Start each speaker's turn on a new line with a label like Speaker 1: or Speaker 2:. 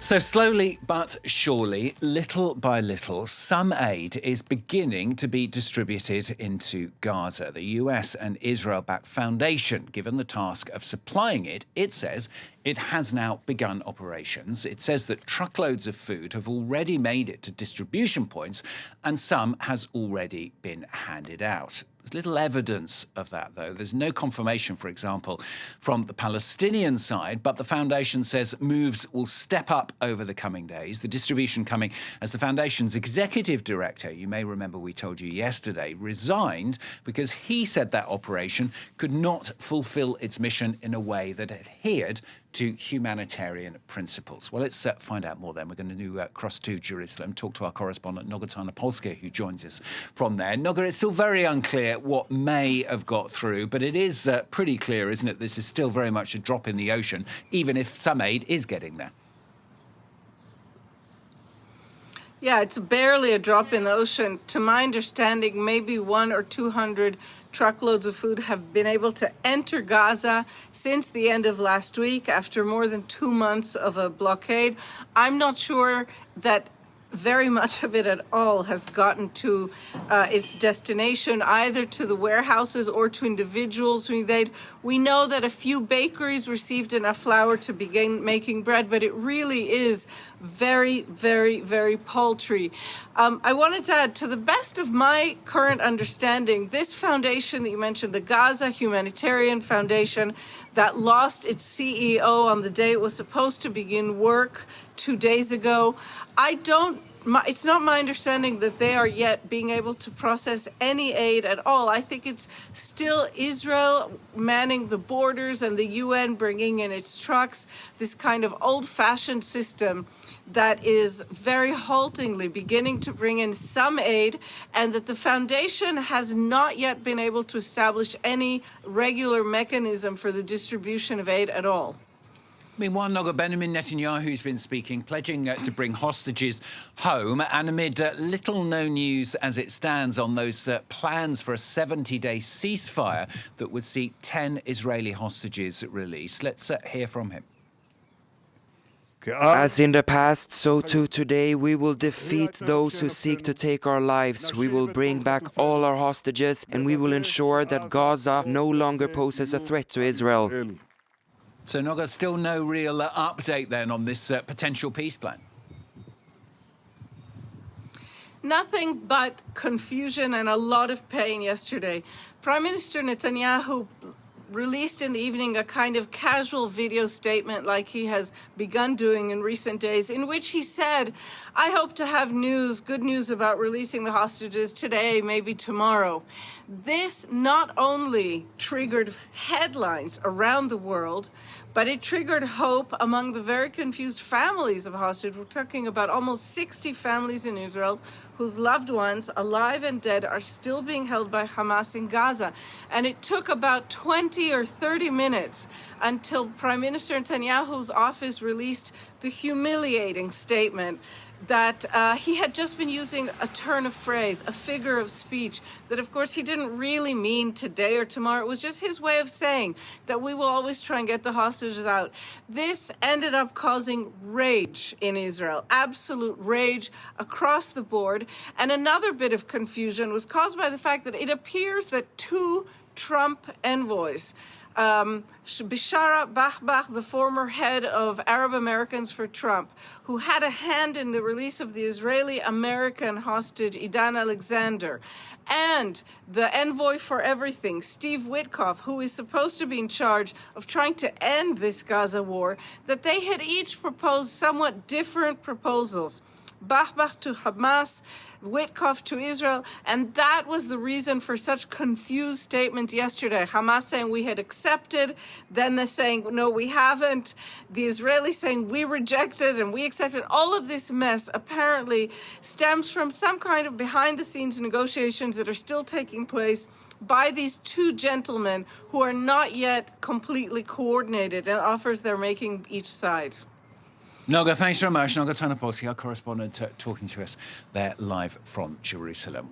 Speaker 1: So slowly but surely, little by little, some aid is beginning to be distributed into Gaza. The US and Israel-backed foundation, given the task of supplying it, it says it has now begun operations. It says that truckloads of food have already made it to distribution points and some has already been handed out. There's little evidence of that, though. There's no confirmation, for example, from the Palestinian side, but the foundation says moves will step up over the coming days. The distribution coming as the foundation's executive director, you may remember we told you yesterday, resigned because he said that operation could not fulfill its mission in a way that adhered to humanitarian principles. Well, let's find out more then. We're going to cross to Jerusalem, talk to our correspondent, Noga Tarnopolsky, who joins us from there. Noga, it's still very unclear what may have got through, but it is pretty clear, isn't it? This is still very much a drop in the ocean, even if some aid is getting there.
Speaker 2: Yeah, it's barely a drop in the ocean. To my understanding, maybe 100 or 200 truckloads of food have been able to enter Gaza since the end of last week, after more than 2 months of a blockade. I'm not sure that very much of it at all has gotten to its destination, either to the warehouses or to individuals who need aid. We know that a few bakeries received enough flour to begin making bread, but it really is very, very, very paltry. I wanted to add, to the best of my current understanding, this foundation that you mentioned, the Gaza Humanitarian Foundation, that lost its CEO on the day it was supposed to begin work 2 days ago, it's not my understanding that they are yet being able to process any aid at all. I think it's still Israel manning the borders and the UN bringing in its trucks, this kind of old-fashioned system that is very haltingly beginning to bring in some aid, and that the foundation has not yet been able to establish any regular mechanism for the distribution of aid at all.
Speaker 1: Meanwhile, Noga, Benjamin Netanyahu's been speaking, pledging to bring hostages home, and amid little no news as it stands on those plans for a 70-day ceasefire that would see 10 Israeli hostages released. Let's hear from him.
Speaker 3: As in the past, so too today, we will defeat those who seek to take our lives. We will bring back all our hostages, and we will ensure that Gaza no longer poses a threat to Israel.
Speaker 1: So, Noga, still no real update then on this potential peace plan?
Speaker 2: Nothing but confusion and a lot of pain yesterday. Prime Minister Netanyahu released in the evening a kind of casual video statement like he has begun doing in recent days, in which he said, I hope to have good news about releasing the hostages today, maybe tomorrow. This not only triggered headlines around the world, but it triggered hope among the very confused families of hostages. We're talking about almost 60 families in Israel whose loved ones, alive and dead, are still being held by Hamas in Gaza. And it took about 20 or 30 minutes until Prime Minister Netanyahu's office released the humiliating statement that he had just been using a turn of phrase, a figure of speech, that of course he didn't really mean today or tomorrow. It was just his way of saying that we will always try and get the hostages out. This ended up causing rage in Israel, absolute rage across the board. And another bit of confusion was caused by the fact that it appears that 2 Trump envoys, Bishara Bachbach, the former head of Arab Americans for Trump, who had a hand in the release of the Israeli-American hostage Idan Alexander, and the envoy for everything, Steve Witkoff, who is supposed to be in charge of trying to end this Gaza war, that they had each proposed somewhat different proposals. Bachbach to Hamas, Witkoff to Israel, and that was the reason for such confused statements yesterday. Hamas saying we had accepted, then they're saying no, we haven't. The Israelis saying we rejected and we accepted. All of this mess apparently stems from some kind of behind-the-scenes negotiations that are still taking place by these 2 gentlemen who are not yet completely coordinated in offers they're making each side.
Speaker 1: Noga, thanks very much. Noga Tarnopolsky, our correspondent, talking to us there live from Jerusalem.